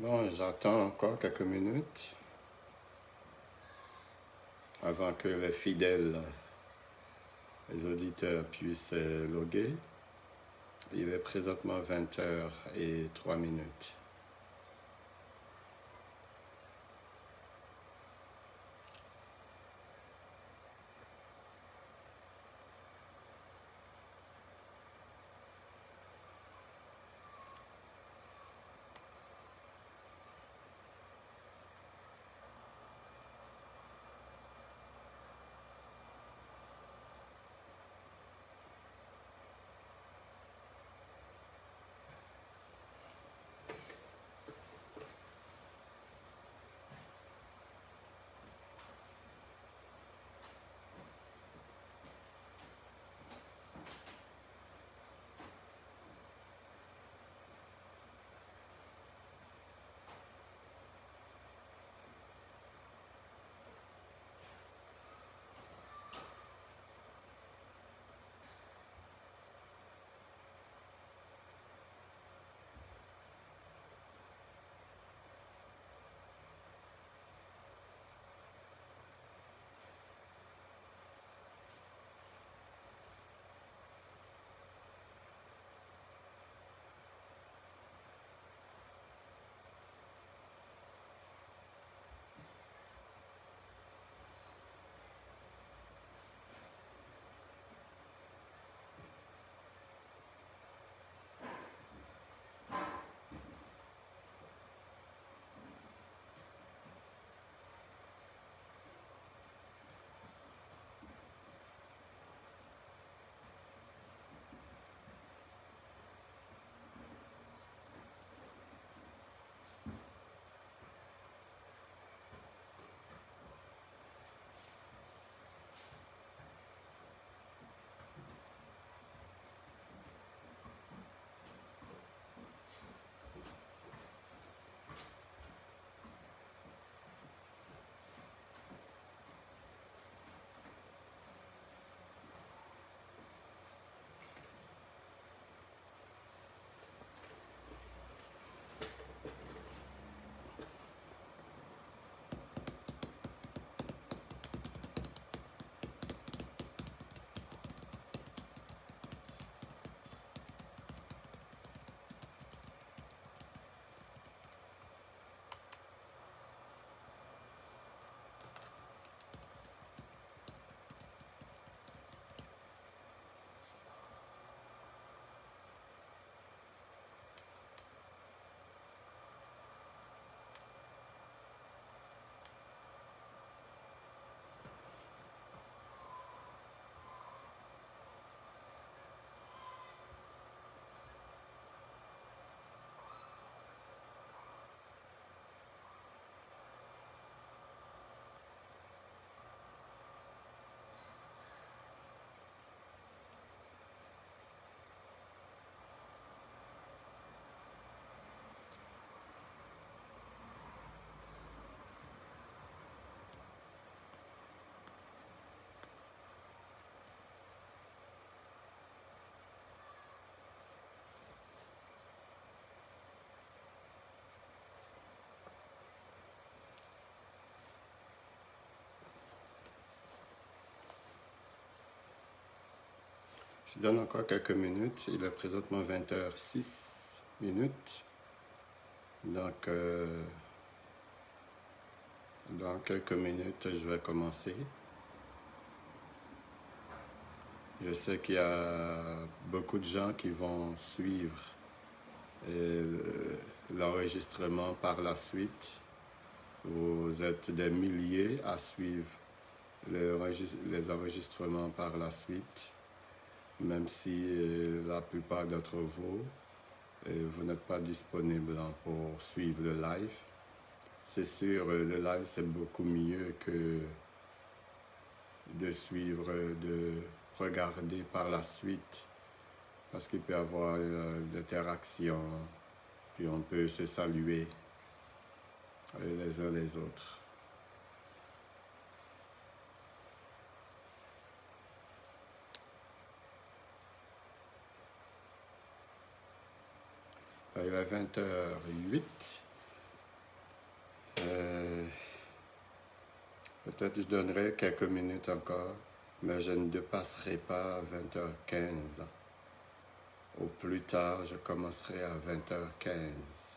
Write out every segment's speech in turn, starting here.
Bon, j'attends encore quelques minutes avant que les fidèles, les auditeurs puissent loguer. Il est présentement 20h03. Je donne encore quelques minutes. Il est présentement 20h06. Donc, dans quelques minutes, je vais commencer. Je sais qu'il y a beaucoup de gens qui vont suivre l'enregistrement par la suite. Vous êtes des milliers à suivre les enregistrements par la suite, même si la plupart d'entre vous, vous n'êtes pas disponible pour suivre le live. C'est sûr, le live c'est beaucoup mieux que de suivre, de regarder par la suite, parce qu'il peut y avoir d'interaction, puis on peut se saluer les uns les autres. Il est 20h08. Euh, Peut-être je donnerai quelques minutes encore, mais je ne dépasserai pas 20h15. Au plus tard, je commencerai à 20h15.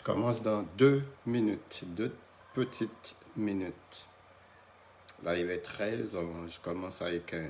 Je commence dans 2 minutes, 2 petites minutes. Là, il est 13, je commence à 15.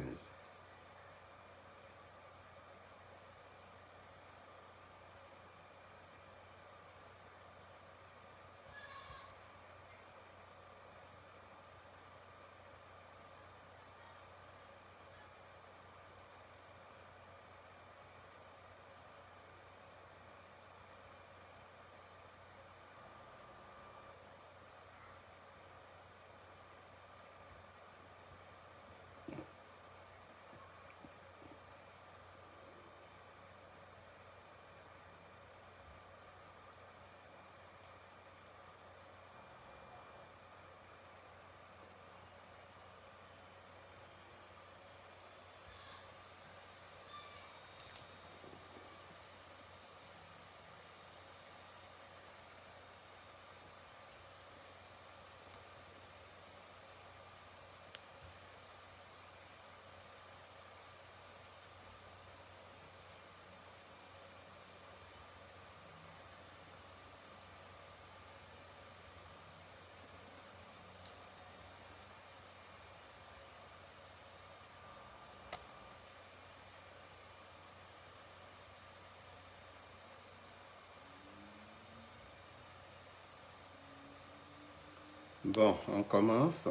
Bon, on commence.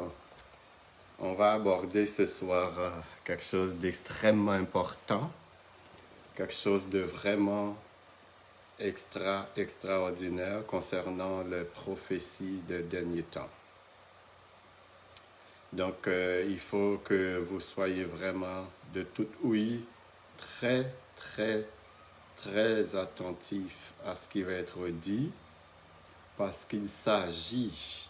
On va aborder ce soir quelque chose d'extrêmement important, quelque chose de vraiment extraordinaire concernant les prophéties des derniers temps. Donc, il faut que vous soyez vraiment de toute ouïe, très, très, très attentifs à ce qui va être dit, parce qu'il s'agit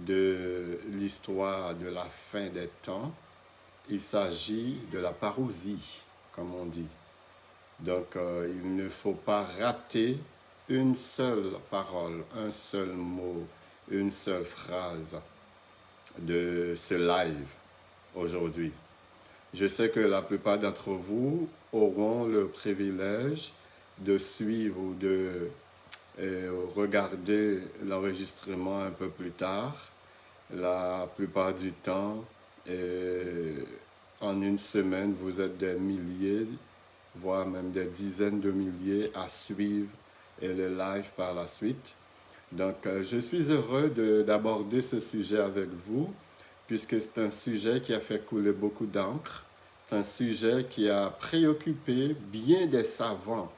de l'histoire de la fin des temps. Il s'agit de la parousie, comme on dit. Donc, il ne faut pas rater une seule parole, un seul mot, une seule phrase de ce live aujourd'hui. Je sais que la plupart d'entre vous auront le privilège de suivre ou de regarder l'enregistrement un peu plus tard. La plupart du temps, en une semaine, vous êtes des milliers, voire même des dizaines de milliers à suivre le live par la suite. Donc, je suis heureux d'aborder ce sujet avec vous, puisque c'est un sujet qui a fait couler beaucoup d'encre. C'est un sujet qui a préoccupé bien des savants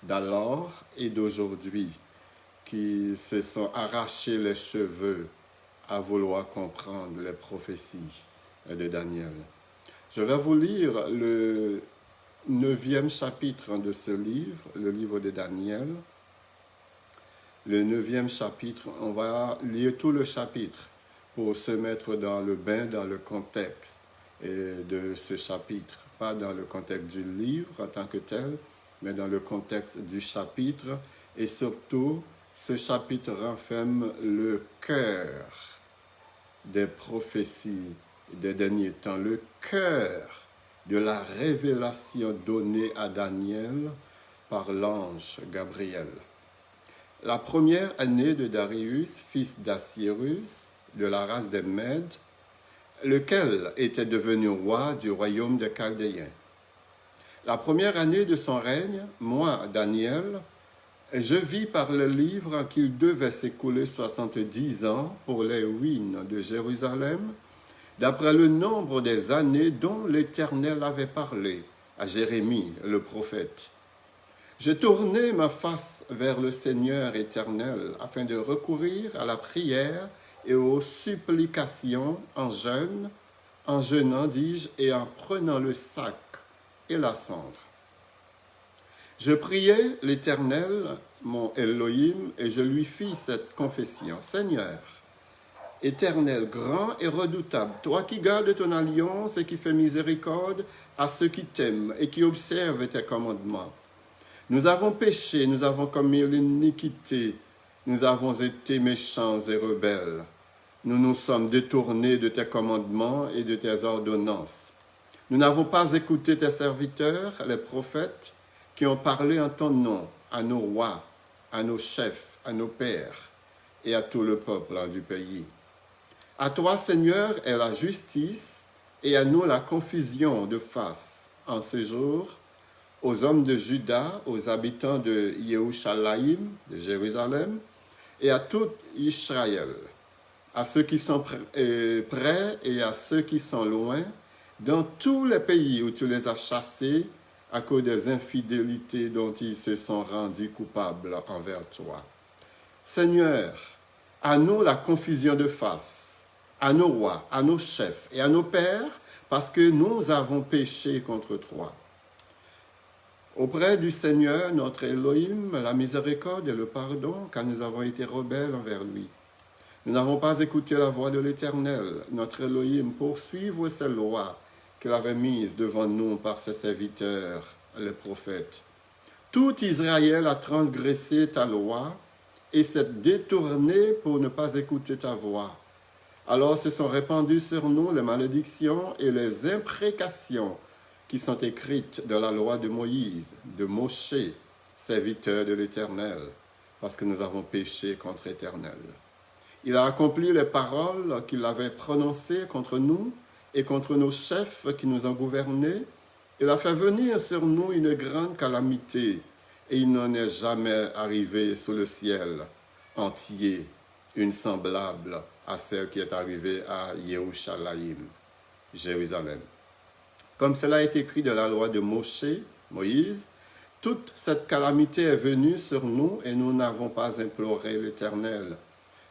d'alors et d'aujourd'hui, qui se sont arrachés les cheveux à vouloir comprendre les prophéties de Daniel. Je vais vous lire le 9e chapitre de ce livre, le livre de Daniel. Le 9e chapitre, on va lire tout le chapitre pour se mettre dans le bain, dans le contexte de ce chapitre. Pas dans le contexte du livre en tant que tel, mais dans le contexte du chapitre. Et surtout, ce chapitre renferme le cœur des prophéties des derniers temps, le cœur de la révélation donnée à Daniel par l'ange Gabriel. La première année de Darius, fils d'Assyrus, de la race des Mèdes, lequel était devenu roi du royaume des Chaldéens. La première année de son règne, moi, Daniel, je vis par le livre qu'il devait s'écouler 70 ans pour les ruines de Jérusalem, d'après le nombre des années dont l'Éternel avait parlé à Jérémie, le prophète. Je tournai ma face vers le Seigneur éternel afin de recourir à la prière et aux supplications en jeûnant, dis-je, et en prenant le sac et la cendre. Je priai l'Éternel, mon Elohim, et je lui fis cette confession. Seigneur, Éternel, grand et redoutable, toi qui gardes ton alliance et qui fais miséricorde à ceux qui t'aiment et qui observent tes commandements. Nous avons péché, nous avons commis l'iniquité, nous avons été méchants et rebelles. Nous nous sommes détournés de tes commandements et de tes ordonnances. Nous n'avons pas écouté tes serviteurs, les prophètes, qui ont parlé en ton nom à nos rois, à nos chefs à nos pères et à tout le peuple du pays. À toi, Seigneur, est la justice et à nous la confusion de face en ce jour, aux hommes de Juda, aux habitants de Yerushalayim, de Jérusalem, et à tout Israël, à ceux qui sont près et à ceux qui sont loin, dans tous les pays où tu les as chassés à cause des infidélités dont ils se sont rendus coupables envers toi. Seigneur, à nous la confusion de face, à nos rois, à nos chefs et à nos pères, parce que nous avons péché contre toi. Auprès du Seigneur, notre Elohim, la miséricorde et le pardon, car nous avons été rebelles envers lui. Nous n'avons pas écouté la voix de l'Éternel, notre Elohim, pour suivre ses lois qu'il avait mises devant nous par ses serviteurs, les prophètes. Tout Israël a transgressé ta loi et s'est détourné pour ne pas écouter ta voix. Alors se sont répandues sur nous les malédictions et les imprécations qui sont écrites dans la loi de Moïse, de Moshe, serviteur de l'Éternel, parce que nous avons péché contre l'Éternel. Il a accompli les paroles qu'il avait prononcées contre nous et contre nos chefs qui nous ont gouvernés. Il a fait venir sur nous une grande calamité, et il n'en est jamais arrivé sous le ciel entier une semblable à celle qui est arrivée à Yerushalayim, Jérusalem. Comme cela est écrit dans la loi de Moïse, toute cette calamité est venue sur nous et nous n'avons pas imploré l'Éternel,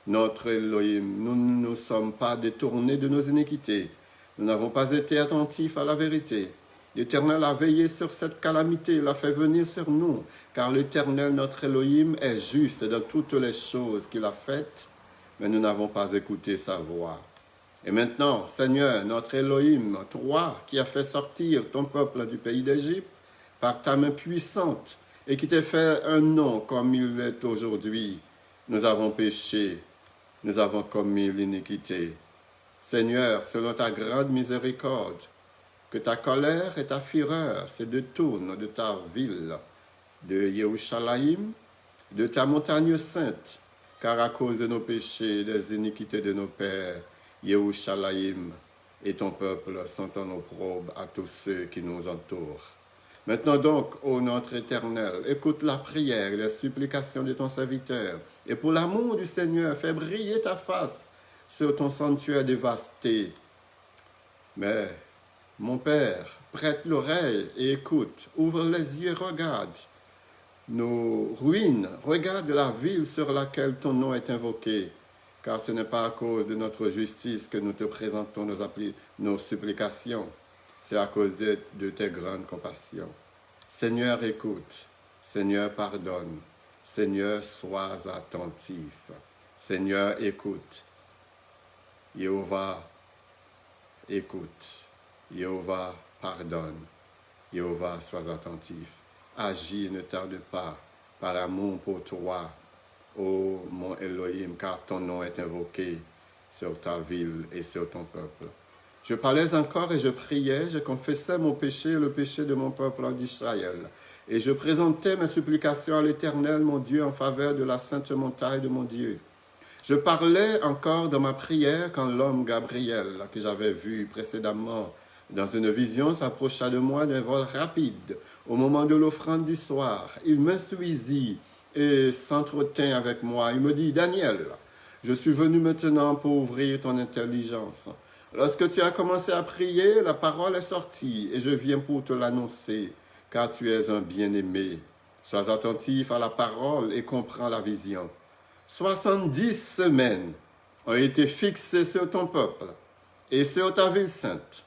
notre Elohim. Nous ne nous sommes pas détournés de nos iniquités. Nous n'avons pas été attentifs à la vérité. L'Éternel a veillé sur cette calamité, il l'a fait venir sur nous, car l'Éternel, notre Elohim, est juste dans toutes les choses qu'il a faites, mais nous n'avons pas écouté sa voix. Et maintenant, Seigneur, notre Elohim, toi qui as fait sortir ton peuple du pays d'Égypte par ta main puissante et qui t'as fait un nom comme il est aujourd'hui, nous avons péché, nous avons commis l'iniquité. Seigneur, selon ta grande miséricorde, que ta colère et ta fureur se détournent de ta ville, de Yerushalayim, de ta montagne sainte, car à cause de nos péchés et des iniquités de nos pères, Yerushalayim et ton peuple sont en opprobre à tous ceux qui nous entourent. Maintenant donc, ô notre Éternel, écoute la prière et les supplications de ton serviteur, et pour l'amour du Seigneur, fais briller ta face sur ton sanctuaire dévasté. Mais, mon Père, prête l'oreille et écoute, ouvre les yeux, regarde nos ruines, regarde la ville sur laquelle ton nom est invoqué, car ce n'est pas à cause de notre justice que nous te présentons nos supplications, c'est à cause de tes grandes compassions. Seigneur, écoute. Seigneur, pardonne. Seigneur, sois attentif. Seigneur, écoute. Jéhovah, écoute. Jéhovah, pardonne. Jéhovah, sois attentif. Agis, ne tarde pas, par amour pour toi, ô mon Elohim, car ton nom est invoqué sur ta ville et sur ton peuple. Je parlais encore et je priais, je confessais mon péché et le péché de mon peuple d'Israël. Et je présentais mes supplications à l'Éternel, mon Dieu, en faveur de la sainte montagne de mon Dieu. Je parlais encore dans ma prière quand l'homme Gabriel, que j'avais vu précédemment dans une vision, s'approcha de moi d'un vol rapide au moment de l'offrande du soir. Il m'instruisit et s'entretint avec moi. Il me dit, « Daniel, je suis venu maintenant pour ouvrir ton intelligence. Lorsque tu as commencé à prier, la parole est sortie et je viens pour te l'annoncer, car tu es un bien-aimé. Sois attentif à la parole et comprends la vision. 70 semaines ont été fixées sur ton peuple et sur ta ville sainte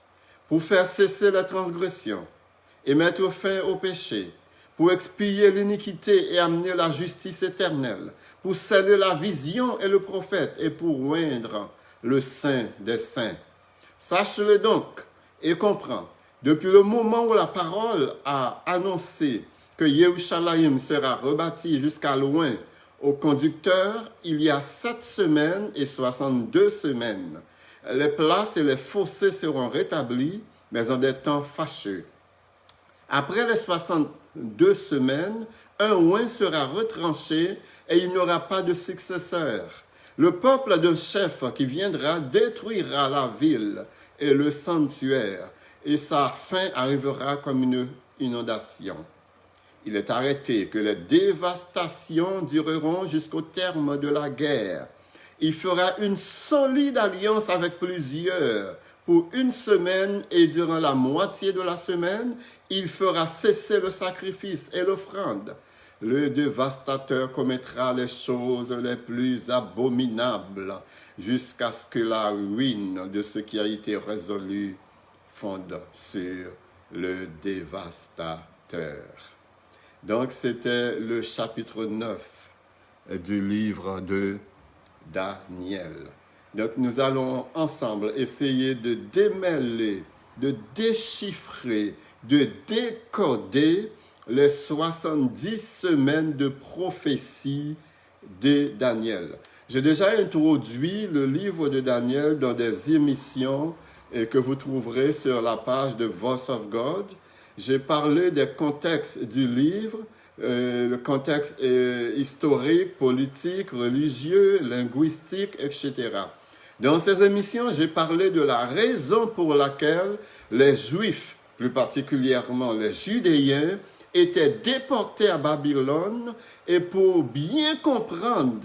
pour faire cesser la transgression et mettre fin au péché, pour expier l'iniquité et amener la justice éternelle, pour sceller la vision et le prophète et pour oindre le saint des saints. Sache-le donc et comprends, depuis le moment où la parole a annoncé que Yerushalayim sera rebâti jusqu'à loin au conducteur, il y a 7 semaines et 62 semaines. Les places et les fossés seront rétablis, mais en des temps fâcheux. Après les 62 semaines, un oint sera retranché et il n'y aura pas de successeur. Le peuple d'un chef qui viendra détruira la ville et le sanctuaire, et sa fin arrivera comme une inondation. Il est arrêté que les dévastations dureront jusqu'au terme de la guerre. Il fera une solide alliance avec plusieurs pour une semaine et durant la moitié de la semaine, il fera cesser le sacrifice et l'offrande. Le dévastateur commettra les choses les plus abominables jusqu'à ce que la ruine de ce qui a été résolu fonde sur le dévastateur. Donc, c'était le chapitre 9 du livre de Daniel. Donc, nous allons ensemble essayer de démêler, de déchiffrer, de décoder les 70 semaines de prophétie de Daniel. J'ai déjà introduit le livre de Daniel dans des émissions que vous trouverez sur la page de Voice of God. J'ai parlé des contextes du livre, le contexte historique, politique, religieux, linguistique, etc. Dans ces émissions, j'ai parlé de la raison pour laquelle les Juifs, plus particulièrement les Judéens, étaient déportés à Babylone, et pour bien comprendre,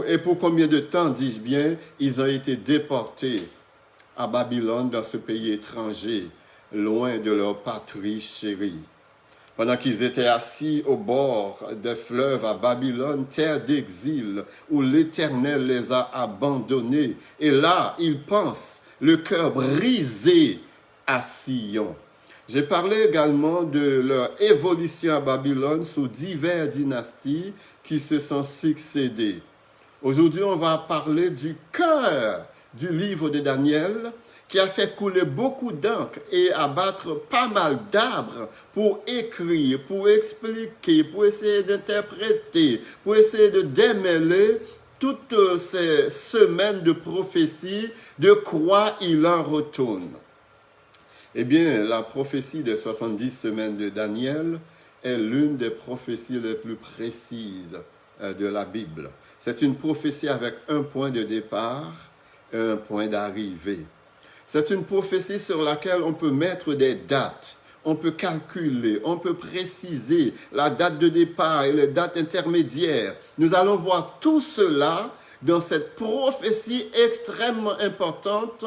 et pour combien de temps, dis-je bien, ils ont été déportés à Babylone, dans ce pays étranger, loin de leur patrie chérie. Pendant qu'ils étaient assis au bord des fleuves à Babylone, terre d'exil, où l'Éternel les a abandonnés. Et là, ils pensent, le cœur brisé à Sion. J'ai parlé également de leur évolution à Babylone sous diverses dynasties qui se sont succédées. Aujourd'hui, on va parler du cœur du livre de Daniel, qui a fait couler beaucoup d'encre et abattre pas mal d'arbres pour écrire, pour expliquer, pour essayer d'interpréter, pour essayer de démêler toutes ces semaines de prophétie, de quoi il en retourne. Eh bien, la prophétie des 70 semaines de Daniel est l'une des prophéties les plus précises de la Bible. C'est une prophétie avec un point de départ et un point d'arrivée. C'est une prophétie sur laquelle on peut mettre des dates, on peut calculer, on peut préciser la date de départ et les dates intermédiaires. Nous allons voir tout cela dans cette prophétie extrêmement importante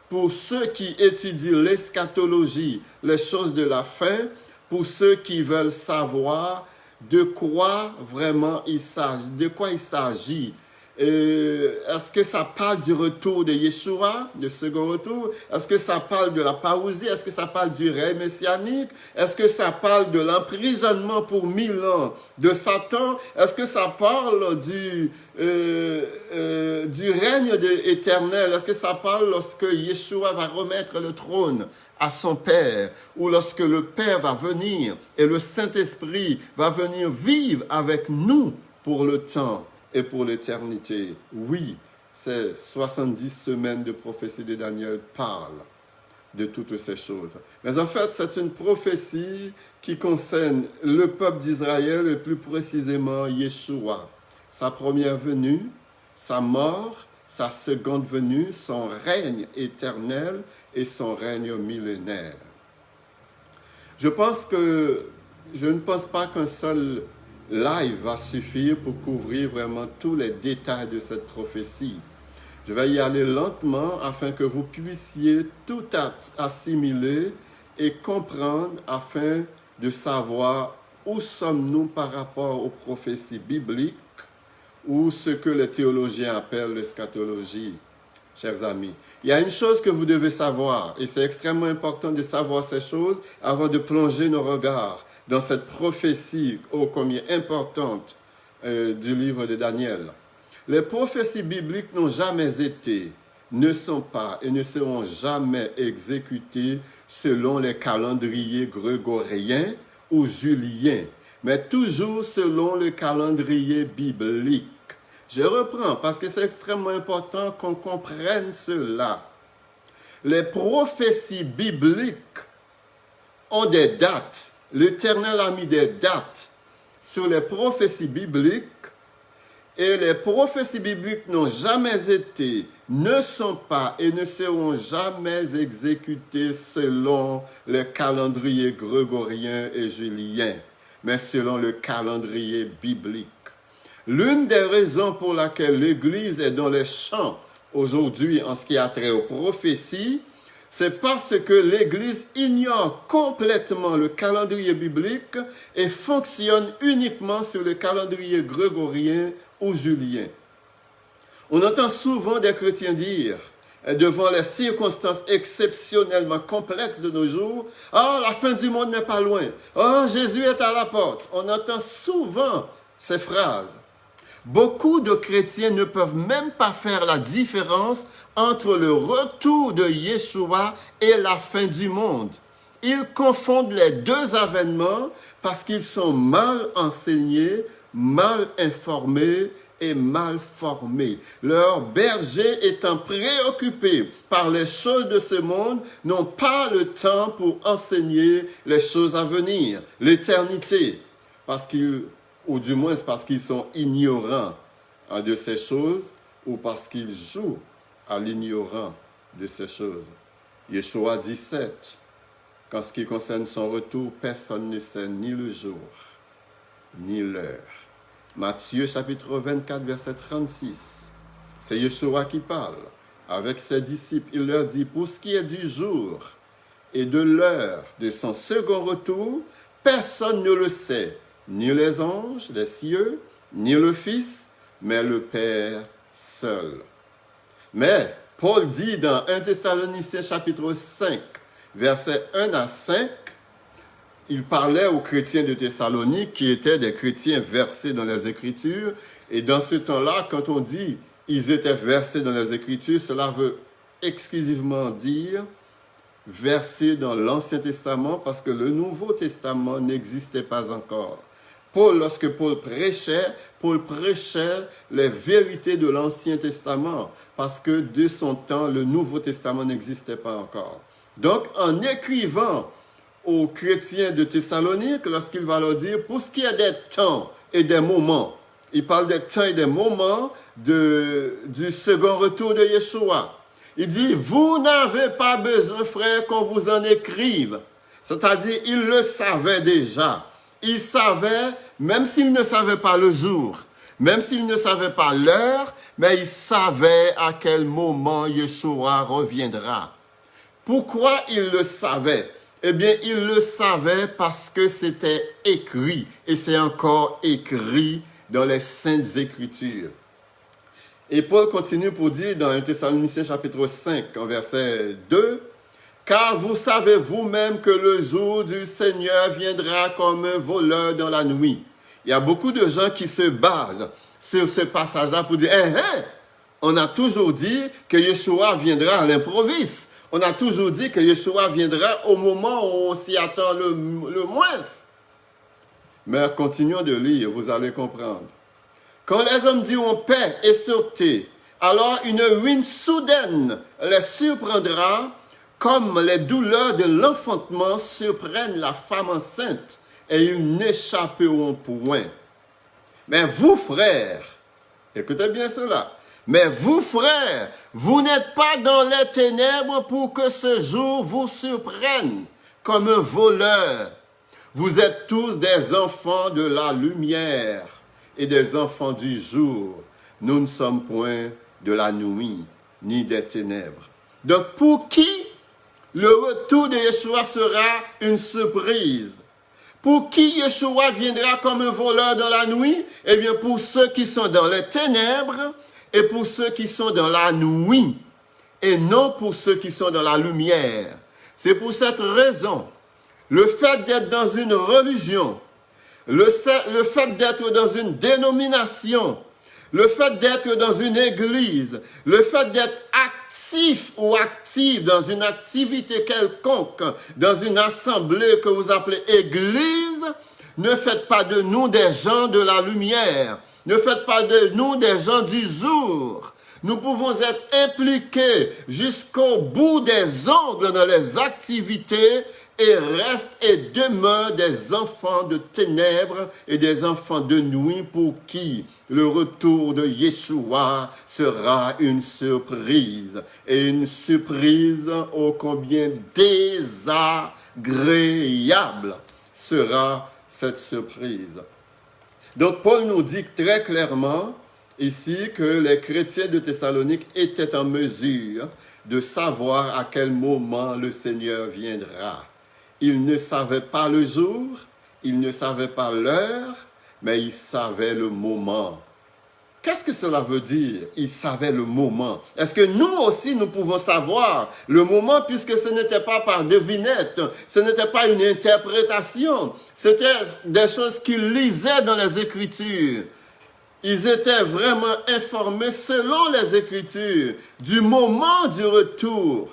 pour ceux qui étudient l'eschatologie, les choses de la fin, pour ceux qui veulent savoir de quoi vraiment il s'agit. Est-ce que ça parle du retour de Yeshua, du second retour? Est-ce que ça parle de la parousie? Est-ce que ça parle du règne messianique? Est-ce que ça parle de l'emprisonnement pour 1000 ans de Satan? Est-ce que ça parle du règne éternel? Est-ce que ça parle lorsque Yeshua va remettre le trône à son Père, ou lorsque le Père va venir et le Saint-Esprit va venir vivre avec nous pour le temps et pour l'éternité? Oui, ces 70 semaines de prophétie de Daniel parlent de toutes ces choses. Mais en fait, c'est une prophétie qui concerne le peuple d'Israël et plus précisément Yeshua. Sa première venue, sa mort, sa seconde venue, son règne éternel et son règne millénaire. Je ne pense pas qu'un seul live va suffire pour couvrir vraiment tous les détails de cette prophétie. Je vais y aller lentement afin que vous puissiez tout assimiler et comprendre afin de savoir où sommes-nous par rapport aux prophéties bibliques ou ce que les théologiens appellent l'eschatologie, chers amis. Il y a une chose que vous devez savoir, et c'est extrêmement important de savoir ces choses avant de plonger nos regards dans cette prophétie ô combien importante du livre de Daniel. Les prophéties bibliques n'ont jamais été, ne sont pas et ne seront jamais exécutées selon les calendriers grégoriens ou juliens, mais toujours selon le calendrier biblique. Je reprends parce que c'est extrêmement important qu'on comprenne cela. Les prophéties bibliques ont des dates l'Éternel a mis des dates sur les prophéties bibliques et les prophéties bibliques n'ont jamais été, ne sont pas et ne seront jamais exécutées selon le calendrier grégorien et julien, mais selon le calendrier biblique. L'une des raisons pour laquelle l'Église est dans les champs aujourd'hui en ce qui a trait aux prophéties, c'est parce que l'Église ignore complètement le calendrier biblique et fonctionne uniquement sur le calendrier grégorien ou julien. On entend souvent des chrétiens dire, devant les circonstances exceptionnellement complexes de nos jours, « Ah, la fin du monde n'est pas loin. Ah, Jésus est à la porte. » On entend souvent ces phrases. Beaucoup de chrétiens ne peuvent même pas faire la différence entre le retour de Yeshua et la fin du monde. Ils confondent les deux avènements parce qu'ils sont mal enseignés, mal informés et mal formés. Leurs bergers étant préoccupés par les choses de ce monde n'ont pas le temps pour enseigner les choses à venir, l'éternité, ou du moins parce qu'ils sont ignorants de ces choses ou parce qu'ils jouent à l'ignorant de ces choses. Yeshua 17, qu'en ce qui concerne son retour, personne ne sait ni le jour, ni l'heure. Matthieu chapitre 24, verset 36, c'est Yeshua qui parle. Avec ses disciples, il leur dit, pour ce qui est du jour et de l'heure de son second retour, personne ne le sait, ni les anges des cieux, ni le Fils, mais le Père seul. Mais Paul dit dans 1 Thessaloniciens chapitre 5, versets 1 à 5, il parlait aux chrétiens de Thessalonique qui étaient des chrétiens versés dans les Écritures. Et dans ce temps-là, quand on dit ils étaient versés dans les Écritures, cela veut exclusivement dire versés dans l'Ancien Testament parce que le Nouveau Testament n'existait pas encore. Lorsque Paul prêchait les vérités de l'Ancien Testament parce que de son temps, le Nouveau Testament n'existait pas encore. Donc, en écrivant aux chrétiens de Thessalonique, lorsqu'il va leur dire, pour ce qui est des temps et des moments, il parle des temps et des moments du second retour de Yeshua. Il dit, vous n'avez pas besoin, frères, qu'on vous en écrive. C'est-à-dire, il le savait déjà. Il savait, même s'il ne savait pas le jour, même s'il ne savait pas l'heure, mais il savait à quel moment Yeshua reviendra. Pourquoi il le savait? Eh bien, il le savait parce que c'était écrit, et c'est encore écrit dans les Saintes Écritures. Et Paul continue pour dire dans 1 Thessaloniciens chapitre 5, en verset 2, « Car vous savez vous-même que le jour du Seigneur viendra comme un voleur dans la nuit. » Il y a beaucoup de gens qui se basent sur ce passage-là pour dire « on a toujours dit que Yeshua viendra à l'improviste. On a toujours dit que Yeshua viendra au moment où on s'y attend le moins. » Mais continuons de lire, vous allez comprendre. Quand les hommes diront paix et sûreté, alors une ruine soudaine les surprendra, comme les douleurs de l'enfantement surprennent la femme enceinte, et ils n'échapperont point. Mais vous, frères, écoutez bien cela, mais vous, frères, vous n'êtes pas dans les ténèbres pour que ce jour vous surprenne comme un voleur. Vous êtes tous des enfants de la lumière et des enfants du jour. Nous ne sommes point de la nuit, ni des ténèbres. Donc, pour qui le retour de Yeshua sera une surprise? Pour qui Yeshua viendra comme un voleur dans la nuit? Eh bien, pour ceux qui sont dans les ténèbres et pour ceux qui sont dans la nuit, et non pour ceux qui sont dans la lumière. C'est pour cette raison, le fait d'être dans une religion, le fait d'être dans une dénomination, le fait d'être dans une église, le fait d'être actif ou active dans une activité quelconque, dans une assemblée que vous appelez église, ne faites pas de nous des gens de la lumière, ne faites pas de nous des gens du jour. Nous pouvons être impliqués jusqu'au bout des ongles dans les activités et restent et demeurent des enfants de ténèbres et des enfants de nuit pour qui le retour de Yeshua sera une surprise, et une surprise ô combien désagréable sera cette surprise. Donc Paul nous dit très clairement ici que les chrétiens de Thessalonique étaient en mesure de savoir à quel moment le Seigneur viendra. Ils ne savaient pas le jour, ils ne savaient pas l'heure, mais ils savaient le moment. Qu'est-ce que cela veut dire? Ils savaient le moment. Est-ce que nous aussi, nous pouvons savoir le moment, puisque ce n'était pas par devinette, ce n'était pas une interprétation, c'était des choses qu'ils lisaient dans les Écritures. Ils étaient vraiment informés selon les Écritures du moment du retour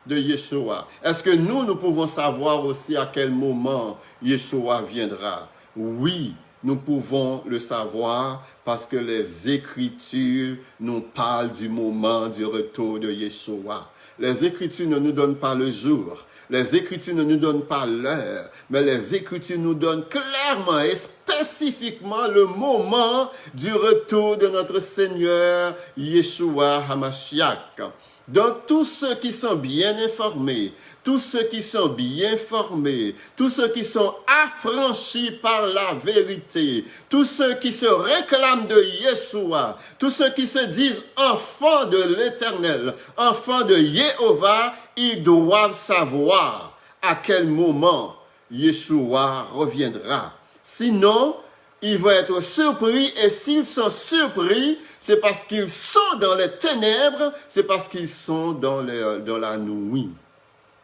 de Yeshua. Est-ce que nous pouvons savoir aussi à quel moment Yeshua viendra? Oui, nous pouvons le savoir parce que les Écritures nous parlent du moment du retour de Yeshua. Les Écritures ne nous donnent pas le jour. Les Écritures ne nous donnent pas l'heure, mais les Écritures nous donnent clairement et spécifiquement le moment du retour de notre Seigneur Yeshua HaMashiach. Donc, tous ceux qui sont bien informés, tous ceux qui sont bien formés, tous ceux qui sont affranchis par la vérité, tous ceux qui se réclament de Yeshua, tous ceux qui se disent enfants de l'Éternel, enfants de Jéhovah, ils doivent savoir à quel moment Yeshua reviendra. Sinon, ils vont être surpris, et s'ils sont surpris, c'est parce qu'ils sont dans les ténèbres, c'est parce qu'ils sont dans la nuit.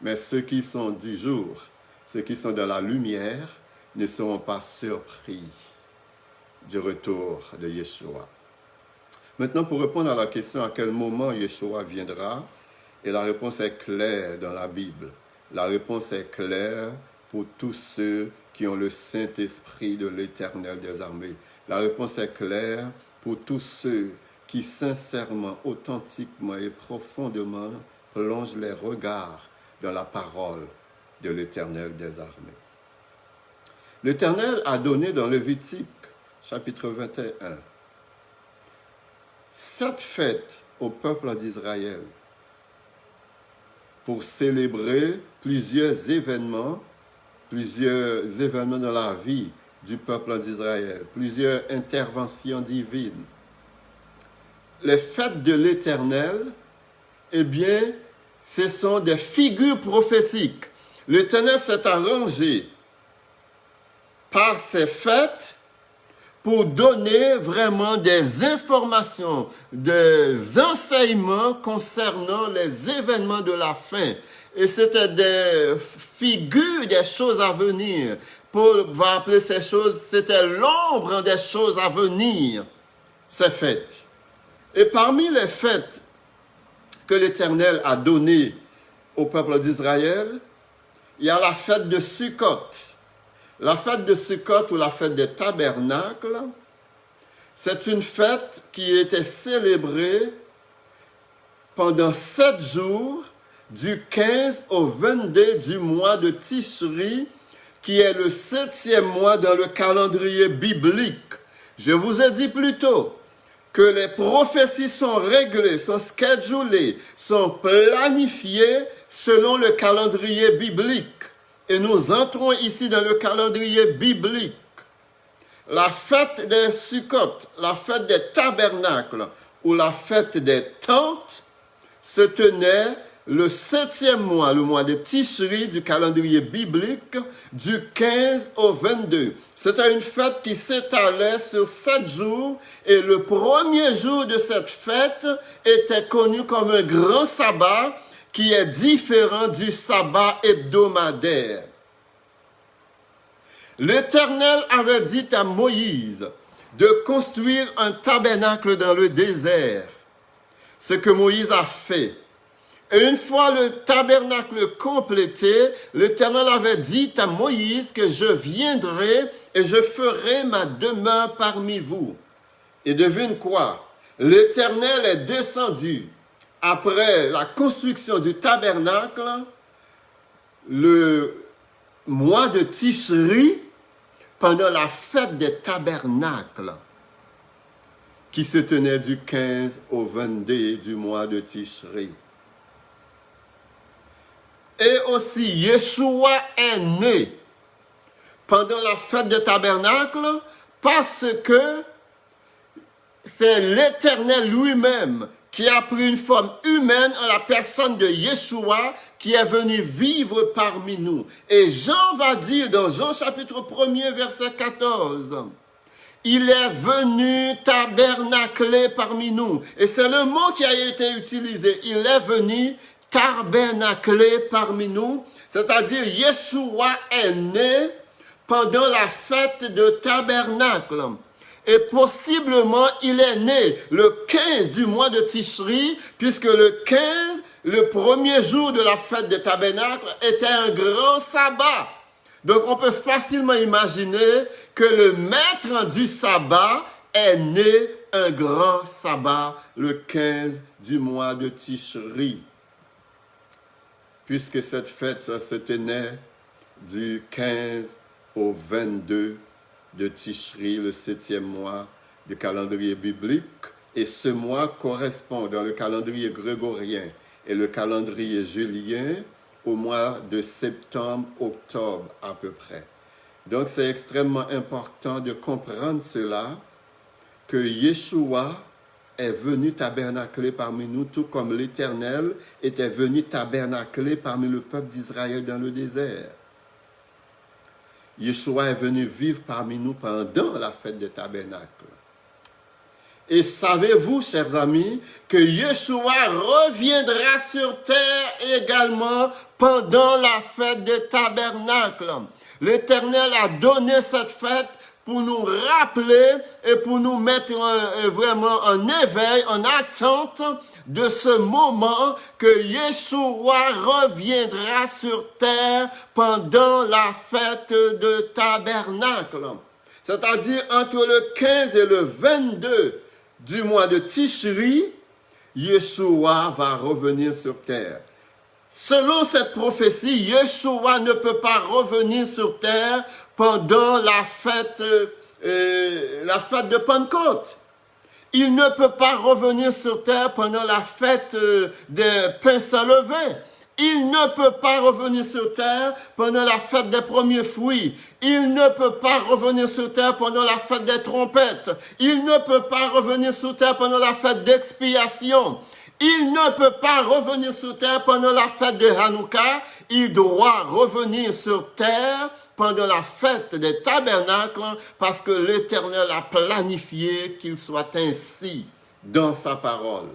Mais ceux qui sont du jour, ceux qui sont dans la lumière, ne seront pas surpris du retour de Yeshua. Maintenant, pour répondre à la question à quel moment Yeshua viendra, et la réponse est claire dans la Bible. La réponse est claire pour tous ceux qui ont le Saint-Esprit de l'Éternel des armées. La réponse est claire pour tous ceux qui sincèrement, authentiquement et profondément plongent les regards dans la parole de l'Éternel des armées. L'Éternel a donné dans Lévitique, chapitre 21, 7 fêtes au peuple d'Israël pour célébrer plusieurs événements dans la vie du peuple d'Israël, plusieurs interventions divines. Les fêtes de l'Éternel, eh bien, ce sont des figures prophétiques. L'Éternel s'est arrangé par ces fêtes pour donner vraiment des informations, des enseignements concernant les événements de la fin. Et c'était des figures des choses à venir. Paul va appeler ces choses, c'était l'ombre des choses à venir, ces fêtes. Et parmi les fêtes que l'Éternel a données au peuple d'Israël, il y a la fête de Sukkot. La fête de Sukkot ou la fête des tabernacles, c'est une fête qui était célébrée pendant 7 jours, du 15 au 22 du mois de Tishri, qui est le 7e mois dans le calendrier biblique. Je vous ai dit plus tôt que les prophéties sont réglées, sont schedulées, sont planifiées selon le calendrier biblique. Et nous entrons ici dans le calendrier biblique. La fête des Sukkot, la fête des tabernacles ou la fête des tentes se tenait le 7e mois, le mois de Tishri du calendrier biblique, du 15 au 22. C'était une fête qui s'étalait sur 7 jours et le premier jour de cette fête était connu comme un grand sabbat qui est différent du sabbat hebdomadaire. L'Éternel avait dit à Moïse de construire un tabernacle dans le désert, ce que Moïse a fait. Et une fois le tabernacle complété, l'Éternel avait dit à Moïse que je viendrai et je ferai ma demeure parmi vous. Et devine quoi? L'Éternel est descendu après la construction du tabernacle le mois de Tishri, pendant la fête des tabernacles, qui se tenait du 15 au 22 du mois de Tishri. Et aussi, Yeshua est né pendant la fête des tabernacles parce que c'est l'Éternel lui-même qui a pris une forme humaine en la personne de Yeshua qui est venu vivre parmi nous. Et Jean va dire dans Jean chapitre 1er verset 14, il est venu tabernacler parmi nous. Et c'est le mot qui a été utilisé. Il est venu tabernacler parmi nous. C'est-à-dire Yeshua est né pendant la fête de tabernacle. Et possiblement, il est né le 15 du mois de Tishri, puisque le 15, le premier jour de la fête des tabernacles, était un grand sabbat. Donc, on peut facilement imaginer que le maître du sabbat est né un grand sabbat le 15 du mois de Tishri. Puisque cette fête, ça se tenait du 15 au 22 de Tishri, le 7e mois du calendrier biblique. Et ce mois correspond dans le calendrier grégorien et le calendrier julien au mois de septembre-octobre à peu près. Donc c'est extrêmement important de comprendre cela, que Yeshua est venu tabernacler parmi nous, tout comme l'Éternel était venu tabernacler parmi le peuple d'Israël dans le désert. Yeshua est venu vivre parmi nous pendant la fête des tabernacles. Et savez-vous, chers amis, que Yeshua reviendra sur terre également pendant la fête des tabernacles. L'Éternel a donné cette fête pour nous rappeler et pour nous mettre vraiment en éveil, en attente de ce moment que Yeshua reviendra sur terre pendant la fête de tabernacle. C'est-à-dire entre le 15 et le 22 du mois de Tishri, Yeshua va revenir sur terre. Selon cette prophétie, Yeshua ne peut pas revenir sur terre pendant la fête de Pentecôte. Il ne peut pas revenir sur terre pendant la fête des pains sans levain. Il ne peut pas revenir sur terre pendant la fête des premiers fruits. Il ne peut pas revenir sur terre pendant la fête des trompettes. Il ne peut pas revenir sur terre pendant la fête d'expiation. Il ne peut pas revenir sur terre pendant la fête de Hanouka. Il doit revenir sur terre pendant la fête des tabernacles parce que l'Éternel a planifié qu'il soit ainsi dans sa parole.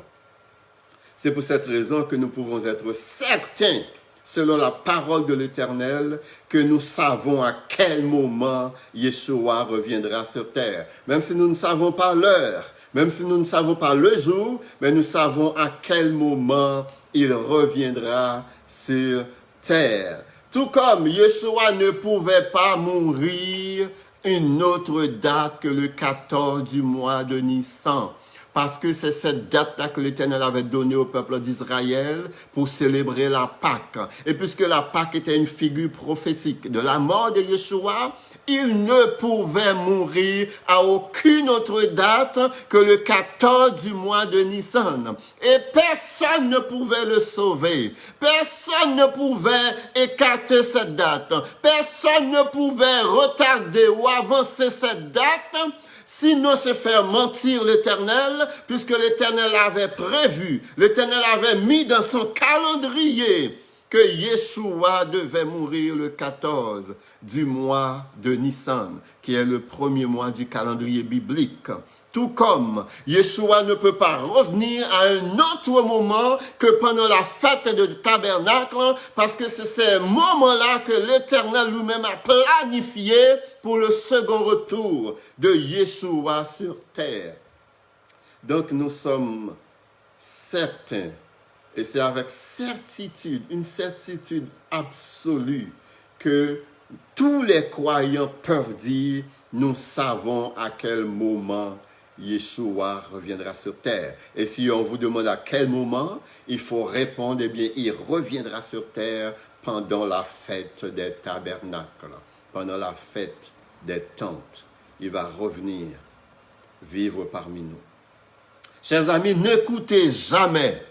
C'est pour cette raison que nous pouvons être certains, selon la parole de l'Éternel, que nous savons à quel moment Yeshua reviendra sur terre. Même si nous ne savons pas l'heure, même si nous ne savons pas le jour, mais nous savons à quel moment il reviendra sur terre. Tout comme Yeshua ne pouvait pas mourir une autre date que le 14 du mois de Nissan. Parce que c'est cette date-là que l'Éternel avait donnée au peuple d'Israël pour célébrer la Pâque. Et puisque la Pâque était une figure prophétique de la mort de Yeshua, il ne pouvait mourir à aucune autre date que le 14 du mois de Nissan. Et personne ne pouvait le sauver. Personne ne pouvait écarter cette date. Personne ne pouvait retarder ou avancer cette date, sinon se faire mentir l'Éternel, puisque l'Éternel avait prévu, l'Éternel avait mis dans son calendrier que Yeshua devait mourir le 14 du mois de Nissan, qui est le premier mois du calendrier biblique. Tout comme Yeshua ne peut pas revenir à un autre moment que pendant la fête de tabernacle, parce que c'est ce moment-là que l'Éternel lui-même a planifié pour le second retour de Yeshua sur terre. Donc nous sommes certains, et c'est avec certitude, une certitude absolue, que tous les croyants peuvent dire, nous savons à quel moment Yeshua reviendra sur terre. Et si on vous demande à quel moment, il faut répondre, eh bien, il reviendra sur terre pendant la fête des tabernacles, pendant la fête des tentes. Il va revenir vivre parmi nous. Chers amis, n'écoutez jamais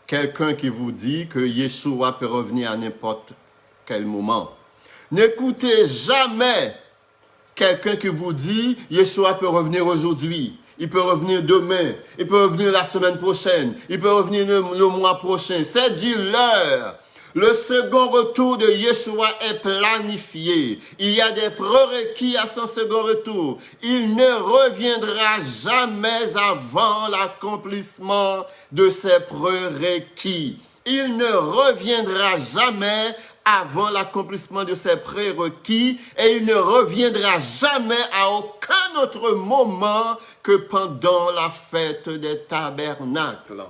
quelqu'un qui vous dit que Yeshua peut revenir à n'importe quel moment. N'écoutez jamais quelqu'un qui vous dit Yeshua peut revenir aujourd'hui, il peut revenir demain, il peut revenir la semaine prochaine, il peut revenir le mois prochain. C'est du leurre. Le second retour de Yeshua est planifié. Il y a des prérequis à son second retour. Il ne reviendra jamais avant l'accomplissement de ses prérequis. Il ne reviendra jamais avant l'accomplissement de ses prérequis et il ne reviendra jamais à aucun autre moment que pendant la fête des tabernacles.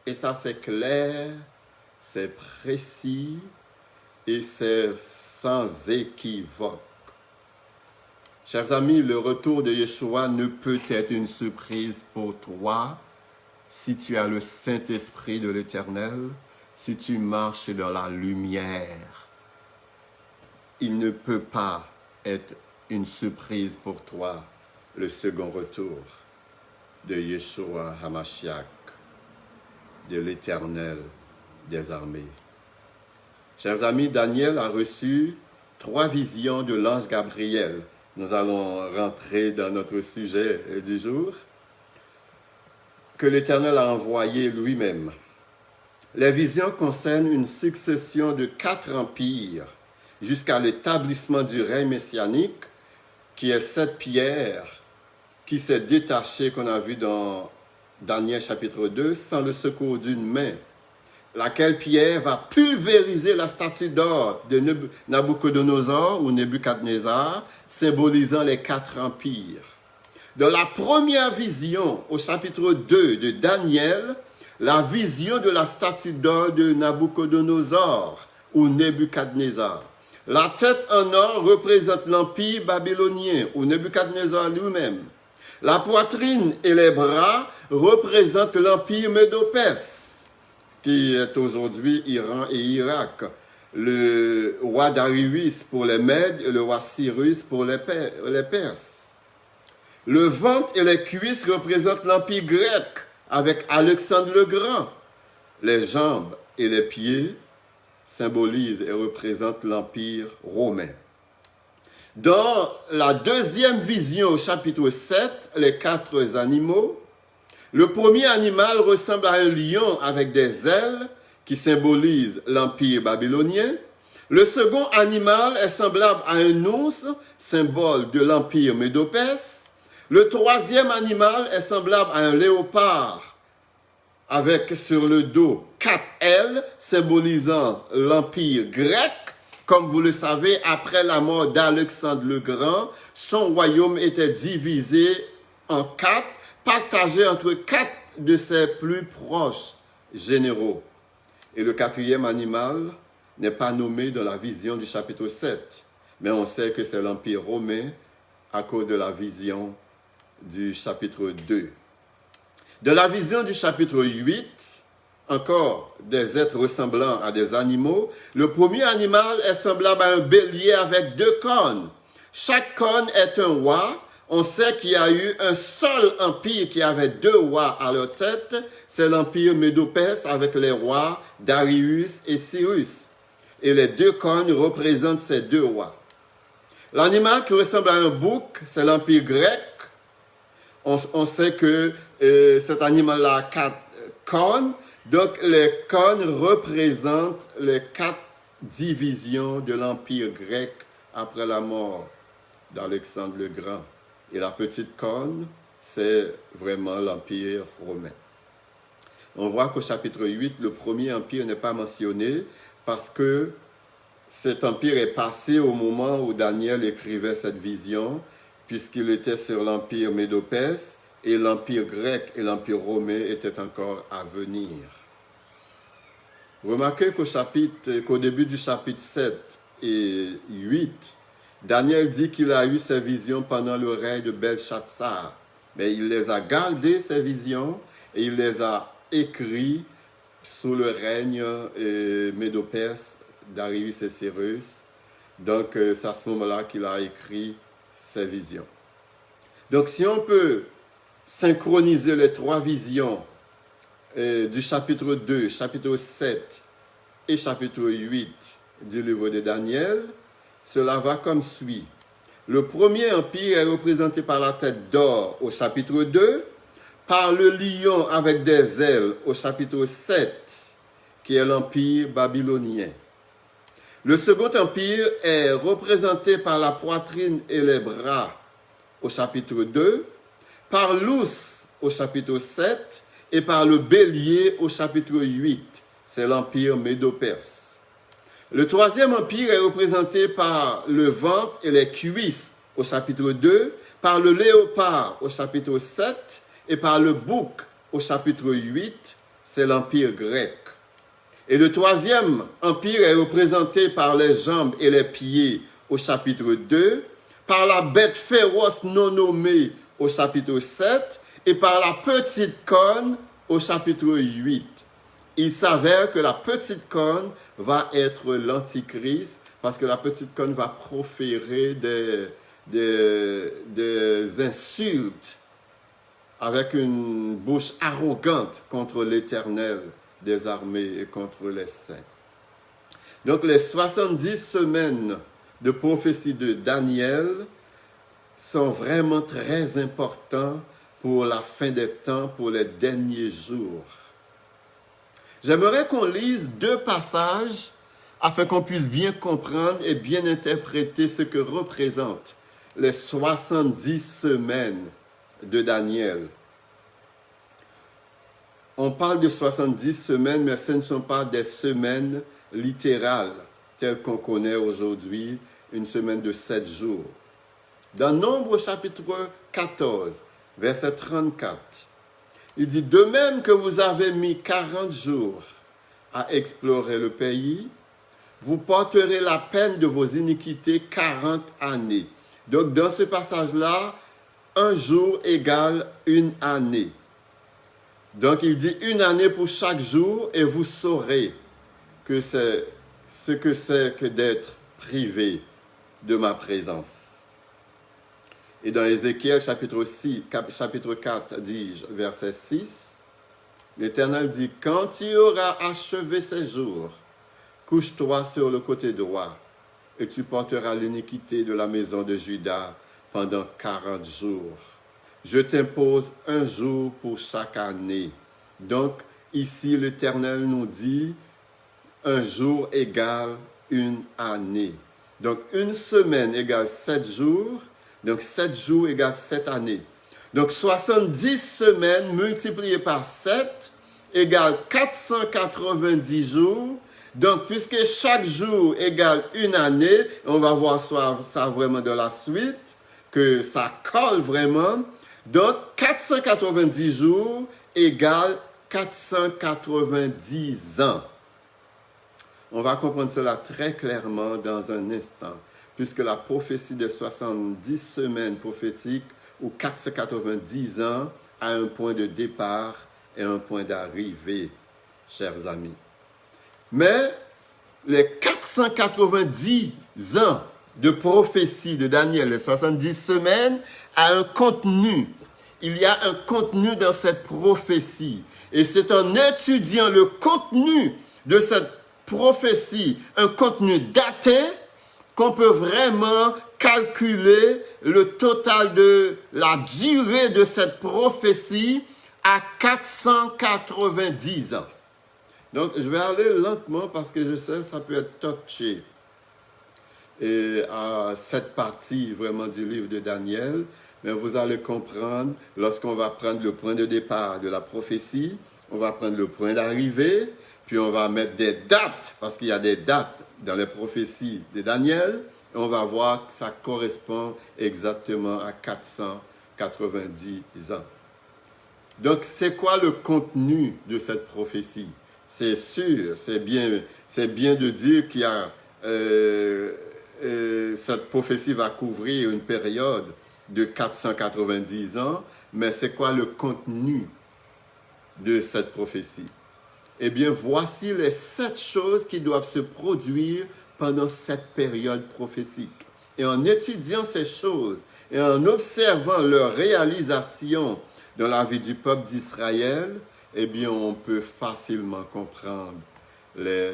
Et ça, c'est clair, c'est précis et c'est sans équivoque. Chers amis, le retour de Yeshua ne peut être une surprise pour toi si tu as le Saint-Esprit de l'Éternel, si tu marches dans la lumière. Il ne peut pas être une surprise pour toi, le second retour de Yeshua HaMashiach, de l'Éternel des armées. Chers amis, Daniel a reçu 3 visions de l'ange Gabriel. Nous allons rentrer dans notre sujet du jour, que l'Éternel a envoyé lui-même. Les visions concernent une succession de 4 empires jusqu'à l'établissement du règne messianique, qui est cette pierre qui s'est détachée, qu'on a vu dans Daniel chapitre 2, sans le secours d'une main, laquelle pierre va pulvériser la statue d'or de Nabucodonosor ou Nebuchadnezzar, symbolisant les 4 empires. Dans la première vision, au chapitre 2 de Daniel, la vision de la statue d'or de Nabucodonosor ou Nebuchadnezzar. La tête en or représente l'empire babylonien ou Nebuchadnezzar lui-même. La poitrine et les bras représentent l'empire médo-perse, qui est aujourd'hui Iran et Irak. Le roi Darius pour les Mèdes et le roi Cyrus pour les Perses. Le ventre et les cuisses représentent l'empire grec avec Alexandre le Grand. Les jambes et les pieds symbolisent et représentent l'empire romain. Dans la deuxième vision au chapitre 7, les 4 animaux, le premier animal ressemble à un lion avec des ailes qui symbolisent l'empire babylonien. Le second animal est semblable à un ours, symbole de l'empire médo-perse. Le troisième animal est semblable à un léopard, avec sur le dos 4 ailes, symbolisant l'empire grec. Comme vous le savez, après la mort d'Alexandre le Grand, son royaume était divisé en 4, partagé entre 4 de ses plus proches généraux. Et le 4e animal n'est pas nommé dans la vision du chapitre 7, mais on sait que c'est l'empire romain à cause de la vision du chapitre 2. De la vision du chapitre 8, encore des êtres ressemblant à des animaux. Le premier animal est semblable à un bélier avec 2 cornes. Chaque corne est un roi. On sait qu'il y a eu un seul empire qui avait 2 rois à leur tête. C'est l'empire médo-perse avec les rois Darius et Cyrus. Et les 2 cornes représentent ces 2 rois. L'animal qui ressemble à un bouc, c'est l'empire grec. On sait que cet animal-là a 4 cornes. Donc, les cornes représentent les 4 divisions de l'empire grec après la mort d'Alexandre le Grand. Et la petite corne, c'est vraiment l'empire romain. On voit qu'au chapitre 8, le premier empire n'est pas mentionné parce que cet empire est passé au moment où Daniel écrivait cette vision, puisqu'il était sur l'empire médo-perse et l'empire grec et l'empire romain étaient encore à venir. Remarquez qu'au début du chapitre 7 et 8, Daniel dit qu'il a eu ses visions pendant le règne de Belshazzar. Mais il les a gardées, ces visions, et il les a écrites sous le règne médo-perse d'Arius et Cyrus. Donc, c'est à ce moment-là qu'il a écrit ces visions. Donc, si on peut synchroniser les trois visions du chapitre 2, chapitre 7 et chapitre 8 du livre de Daniel, cela va comme suit. Le premier empire est représenté par la tête d'or au chapitre 2, par le lion avec des ailes au chapitre 7, qui est l'empire babylonien. Le second empire est représenté par la poitrine et les bras au chapitre 2, par l'ours au chapitre 7 et par le bélier au chapitre 8. C'est l'empire médo-perse. Le troisième empire est représenté par le ventre et les cuisses au chapitre 2, par le léopard au chapitre 7 et par le bouc au chapitre 8. C'est l'empire grec. Et le troisième empire est représenté par les jambes et les pieds au chapitre 2, par la bête féroce non nommée au chapitre 7 et par la petite corne au chapitre 8. Il s'avère que la petite corne va être l'antichrist parce que la petite corne va proférer des insultes avec une bouche arrogante contre l'Éternel des armées et contre les saints. Donc les 70 semaines de prophétie de Daniel sont vraiment très importants pour la fin des temps, pour les derniers jours. J'aimerais qu'on lise deux passages afin qu'on puisse bien comprendre et bien interpréter ce que représentent les 70 semaines de Daniel. On parle de 70 semaines, mais ce ne sont pas des semaines littérales, telles qu'on connaît aujourd'hui, une semaine de 7 jours. Dans Nombre chapitre 14, verset 34, il dit « De même que vous avez mis 40 jours à explorer le pays, vous porterez la peine de vos iniquités 40 années. » Donc, dans ce passage-là, un jour égale une année. Donc, il dit une année pour chaque jour et vous saurez que c'est ce que c'est que d'être privé de ma présence. Et dans Ézéchiel chapitre 4, dis-je, verset 6, l'Éternel dit, « Quand tu auras achevé ces jours, couche-toi sur le côté droit, et tu porteras l'iniquité de la maison de Juda pendant 40 jours. Je t'impose un jour pour chaque année. » Donc, ici, l'Éternel nous dit, un jour égale une année. Donc, une semaine égale 7 jours. Donc, 7 jours égale 7 années. Donc, 70 semaines multipliées par 7 égale 490 jours. Donc, puisque chaque jour égale une année, on va voir ça vraiment de la suite, que ça colle vraiment. Donc, 490 jours égale 490 ans. On va comprendre cela très clairement dans un instant, puisque la prophétie des 70 semaines prophétiques, ou 490 ans, a un point de départ et un point d'arrivée, chers amis. Mais les 490 ans de prophétie de Daniel, les 70 semaines, a un contenu. Il y a un contenu dans cette prophétie. Et c'est en étudiant le contenu de cette prophétie, un contenu daté, qu'on peut vraiment calculer le total de la durée de cette prophétie à 490 ans. Donc, je vais aller lentement parce que je sais que ça peut être touché et à cette partie vraiment du livre de Daniel. Mais vous allez comprendre lorsqu'on va prendre le point de départ de la prophétie, on va prendre le point d'arrivée, puis on va mettre des dates, parce qu'il y a des dates dans les prophéties de Daniel, et on va voir que ça correspond exactement à 490 ans. Donc, c'est quoi le contenu de cette prophétie? C'est sûr, c'est bien de dire qu'il y a cette prophétie va couvrir une période de 490 ans, mais c'est quoi le contenu de cette prophétie? Eh bien, voici les 7 choses qui doivent se produire pendant cette période prophétique. Et en étudiant ces choses et en observant leur réalisation dans la vie du peuple d'Israël, eh bien, on peut facilement comprendre les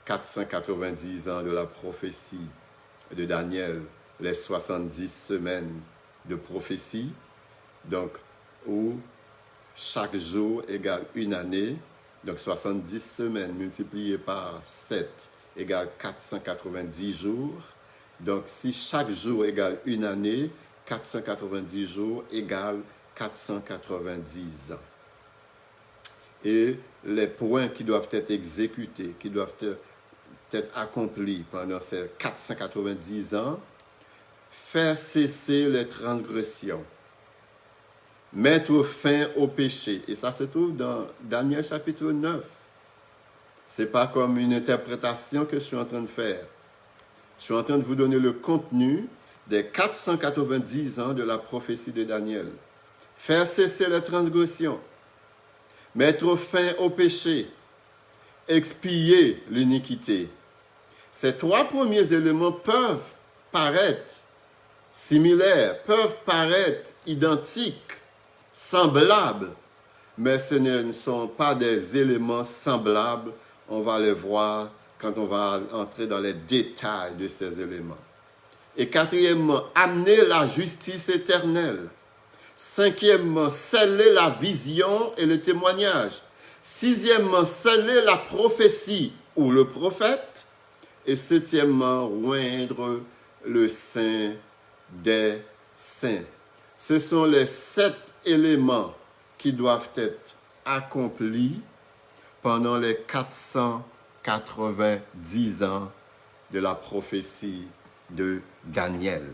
490 ans de la prophétie de Daniel, les 70 semaines de prophétie, donc où chaque jour égale une année, donc 70 semaines multipliées par 7 égale 490 jours. Donc si chaque jour égale une année, 490 jours égale 490 ans. Et les points qui doivent être exécutés, qui doivent être accomplis pendant ces 490 ans, faire cesser les transgressions, mettre fin au péché. Et ça se trouve dans Daniel chapitre 9. Ce n'est pas comme une interprétation que je suis en train de faire. Je suis en train de vous donner le contenu des 490 ans de la prophétie de Daniel. Faire cesser les transgressions, mettre fin au péché, expier l'iniquité. Ces 3 premiers éléments peuvent paraître similaires, peuvent paraître identiques, semblables, mais ce ne sont pas des éléments semblables. On va les voir quand on va entrer dans les détails de ces éléments. Et quatrièmement, amener la justice éternelle. Cinquièmement, sceller la vision et le témoignage. Sixièmement, sceller la prophétie ou le prophète. Et septièmement, oindre le Saint des saints. Ce sont les 7 éléments qui doivent être accomplis pendant les 490 ans de la prophétie de Daniel.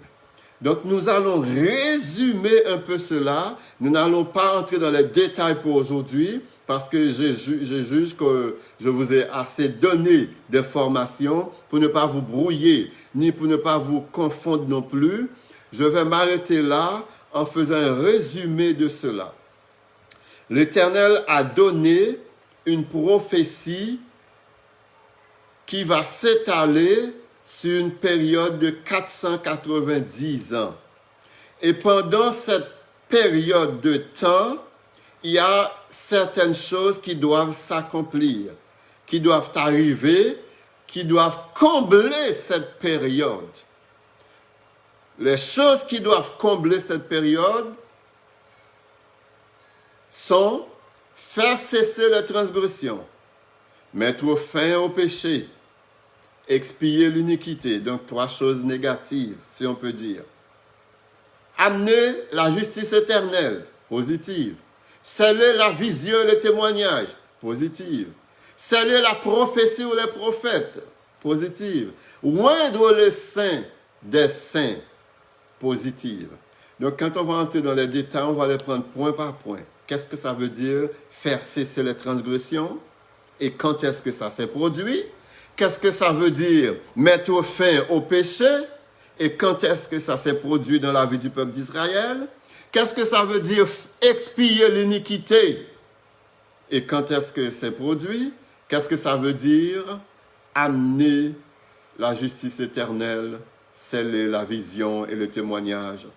Donc nous allons résumer un peu cela. Nous n'allons pas entrer dans les détails pour aujourd'hui parce que je juge que je vous ai assez donné d'informations pour ne pas vous brouiller, ni pour ne pas vous confondre non plus. Je vais m'arrêter là en faisant un résumé de cela. L'Éternel a donné une prophétie qui va s'étaler sur une période de 490 ans. Et pendant cette période de temps, il y a certaines choses qui doivent s'accomplir, qui doivent arriver, qui doivent combler cette période. Les choses qui doivent combler cette période sont faire cesser les transgressions, mettre fin au péché, expier l'iniquité, donc 3 choses négatives, si on peut dire. Amener la justice éternelle, positive. Sceller la vision et le témoignage, positive. Sceller la prophétie ou les prophètes, positive. Oindre le saint des saints, positive. Donc quand on va entrer dans les détails, on va les prendre point par point. Qu'est-ce que ça veut dire faire cesser les transgressions? Et quand est-ce que ça s'est produit? Qu'est-ce que ça veut dire mettre fin au péché? Et quand est-ce que ça s'est produit dans la vie du peuple d'Israël? Qu'est-ce que ça veut dire expier l'iniquité? Et quand est-ce que c'est produit? Qu'est-ce que ça veut dire amener la justice éternelle, sceller la vision et le témoignage,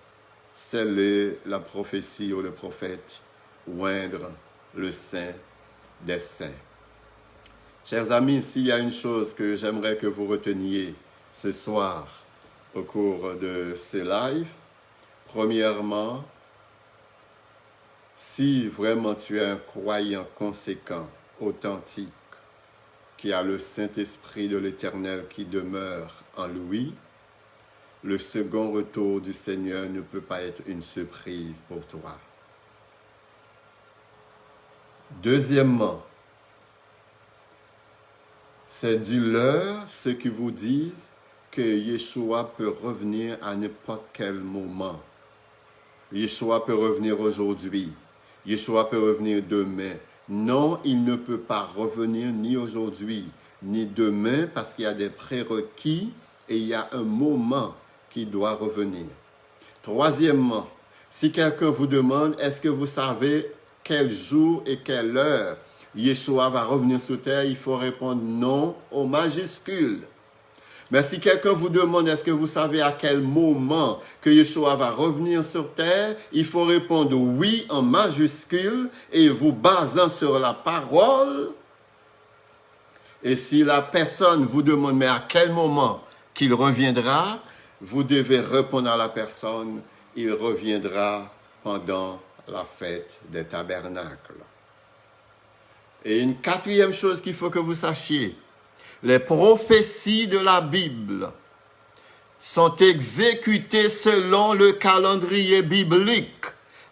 sceller la prophétie ou le prophète, oindre le saint des saints. Chers amis, s'il y a une chose que j'aimerais que vous reteniez ce soir au cours de ces lives, premièrement, si vraiment tu es un croyant conséquent, authentique, qui a le Saint-Esprit de l'Éternel qui demeure en lui, le second retour du Seigneur ne peut pas être une surprise pour toi. Deuxièmement, c'est du leurre ceux qui vous disent que Yeshua peut revenir à n'importe quel moment. Yeshua peut revenir aujourd'hui. Yeshua peut revenir demain. Non, il ne peut pas revenir ni aujourd'hui, ni demain, parce qu'il y a des prérequis et il y a un moment qui doit revenir. Troisièmement, si quelqu'un vous demande, est-ce que vous savez quel jour et quelle heure Yeshua va revenir sur terre, il faut répondre non au majuscule. Mais si quelqu'un vous demande, est-ce que vous savez à quel moment que Yeshua va revenir sur terre, il faut répondre oui en majuscule et vous basant sur la parole. Et si la personne vous demande, mais à quel moment qu'il reviendra, vous devez répondre à la personne, il reviendra pendant la fête des tabernacles. Et une quatrième chose qu'il faut que vous sachiez, les prophéties de la Bible sont exécutées selon le calendrier biblique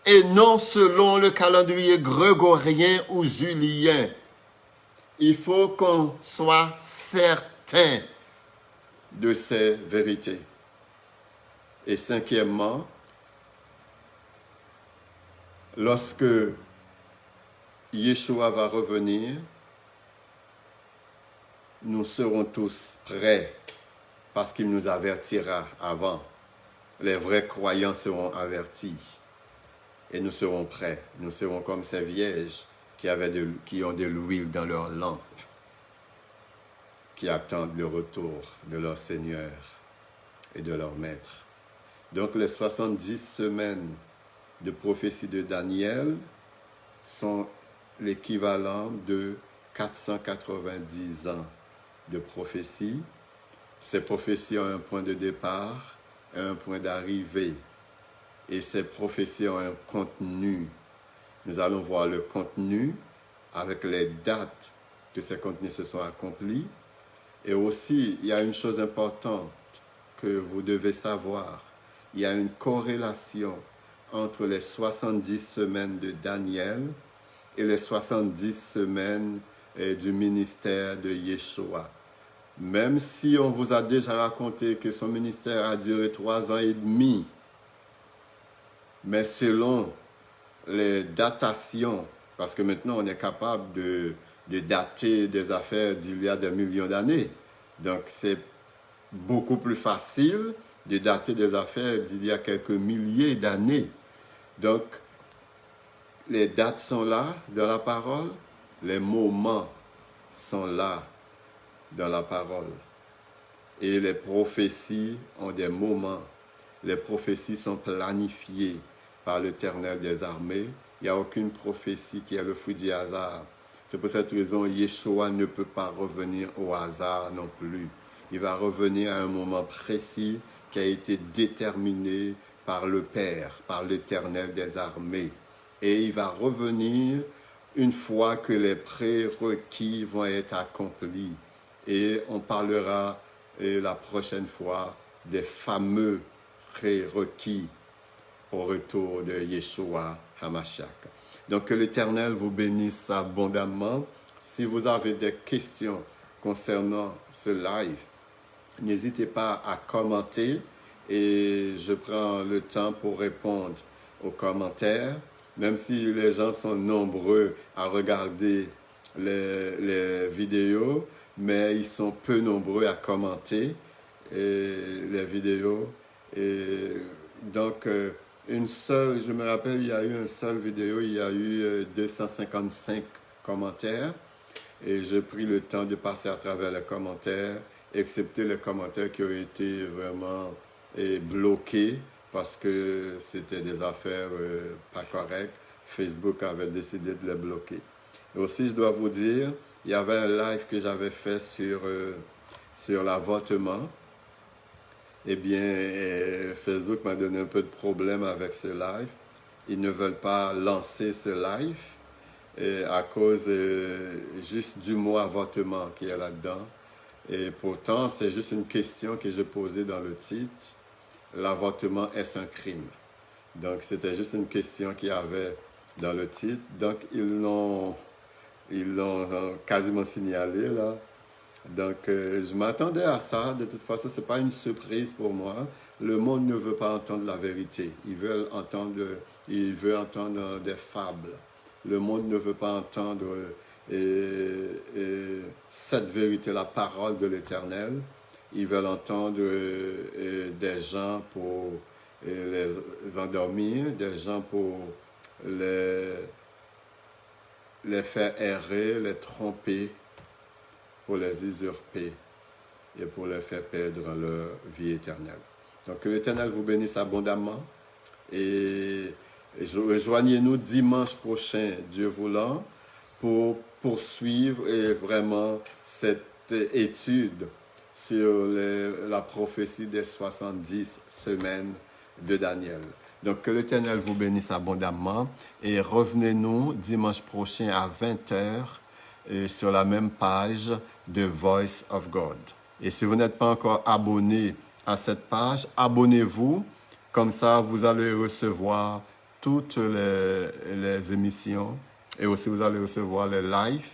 et non selon le calendrier grégorien ou julien. Il faut qu'on soit certain de ces vérités. Et cinquièmement, lorsque Yeshua va revenir, nous serons tous prêts parce qu'il nous avertira avant. Les vrais croyants seront avertis et nous serons prêts. Nous serons comme ces vierges qui ont de l'huile dans leurs lampes, qui attendent le retour de leur Seigneur et de leur Maître. Donc les 70 semaines de prophétie de Daniel sont l'équivalent de 490 ans de prophétie. Ces prophéties ont un point de départ et un point d'arrivée. Et ces prophéties ont un contenu. Nous allons voir le contenu avec les dates que ces contenus se sont accomplis. Et aussi, il y a une chose importante que vous devez savoir. Il y a une corrélation entre les 70 semaines de Daniel et les 70 semaines du ministère de Yeshua. Même si on vous a déjà raconté que son ministère a duré 3 ans et demi, mais selon les datations, parce que maintenant on est capable de dater des affaires d'il y a des millions d'années. Donc c'est beaucoup plus facile de dater des affaires d'il y a quelques milliers d'années. Donc les dates sont là dans la parole, les moments sont là dans la parole. Et les prophéties ont des moments. Les prophéties sont planifiées par l'Éternel des armées. Il n'y a aucune prophétie qui est le fruit du hasard. C'est pour cette raison que Yeshua ne peut pas revenir au hasard non plus. Il va revenir à un moment précis qui a été déterminé par le Père, par l'Éternel des armées. Et il va revenir une fois que les prérequis vont être accomplis. Et on parlera la prochaine fois des fameux prérequis au retour de Yeshua HaMashiach. Donc que l'Éternel vous bénisse abondamment. Si vous avez des questions concernant ce live, n'hésitez pas à commenter et je prends le temps pour répondre aux commentaires. Même si les gens sont nombreux à regarder les vidéos, mais ils sont peu nombreux à commenter les vidéos. Et donc, je me rappelle, il y a eu une seule vidéo, il y a eu 255 commentaires. Et j'ai pris le temps de passer à travers les commentaires, excepté les commentaires qui ont été vraiment bloqués parce que c'était des affaires pas correctes. Facebook avait décidé de les bloquer. Et aussi, je dois vous dire, il y avait un live que j'avais fait sur l'avortement. Eh bien, Facebook m'a donné un peu de problème avec ce live. Ils ne veulent pas lancer ce live à cause juste du mot avortement qui est là-dedans. Et pourtant, c'est juste une question que j'ai posée dans le titre. L'avortement, est-ce un crime? Donc, c'était juste une question qu'il y avait dans le titre. Donc, ils l'ont quasiment signalé, là. Donc, je m'attendais à ça. De toute façon, ce n'est pas une surprise pour moi. Le monde ne veut pas entendre la vérité. Il veut entendre des fables. Le monde ne veut pas entendre cette vérité, la parole de l'Éternel. Ils veulent entendre des gens pour les endormir, des gens pour les faire errer, les tromper, pour les usurper et pour les faire perdre leur vie éternelle. Donc que l'Éternel vous bénisse abondamment et rejoignez-nous dimanche prochain, Dieu voulant, pour poursuivre vraiment cette étude sur la prophétie des 70 semaines de Daniel. Donc, que l'Éternel vous bénisse abondamment et revenez-nous dimanche prochain à 20h sur la même page de Voice of God. Et si vous n'êtes pas encore abonné à cette page, abonnez-vous. Comme ça, vous allez recevoir toutes les émissions et aussi vous allez recevoir les lives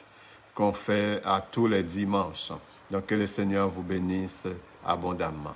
qu'on fait à tous les dimanches. Donc, que le Seigneur vous bénisse abondamment.